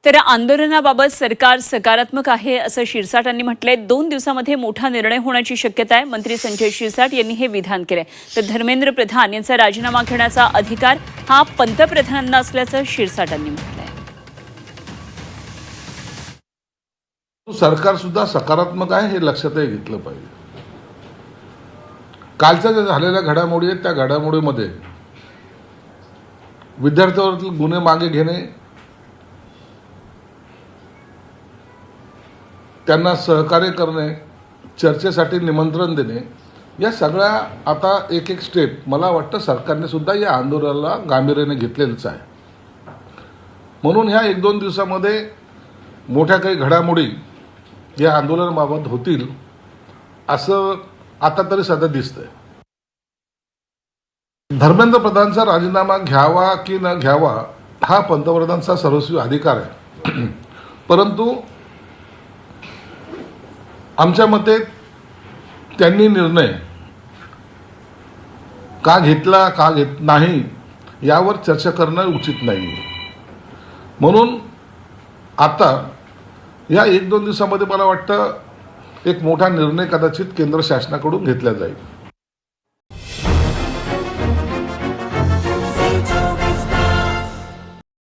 तर आंदोलनाबाबत सरकार सकारात्मक आहे असं शिरसाट यांनी म्हटलंय। 2 दिवसामध्ये मोठा निर्णय होण्याची शक्यता आहे। मंत्री संजय शिरसाट यांनी हे विधान केलंय। तर धर्मेंद्र प्रधान यांचा राजीनामा घेण्याचा अधिकार हा पंतप्रधानांना असल्याचं शिरसाट यांनी म्हटलंय। सरकार सुद्धा सकारात्मक आहे हे लक्षातही घेतलं पाहिजे। कालच्या ज्या झालेल्या घडामोडी आहेत त्या घडामोडीमध्ये विद्यार्थ्यांवरील गुन्हे मागे घेणे, त्यांना सहकार्य करणे, चर्चेसाठी निमंत्रण देणे, या सगळ्या आता एक एक स्टेप मला वाटतं सरकारने सुद्धा या आंदोलनाला गांभीर्याने घेतलेलंच आहे। म्हणून ह्या 1-2 दिवसामध्ये मोठ्या काही घडामोडी या आंदोलनाबाबत होतील असं आता तरी सध्या दिसतंय। धर्मेंद्र प्रधानचा राजीनामा घ्यावा की न घ्यावा हा पंतप्रधानांचा सर्वस्वी अधिकार आहे, परंतु आमच्या मते त्यांनी निर्णय का घेतला का घेत नाही यावर चर्चा करणं उचित नाही। म्हणून आता या 1-2 दिवसामध्ये मला वाटतं एक मोठा निर्णय कदाचित केंद्र शासनाकडून घेतला जाईल।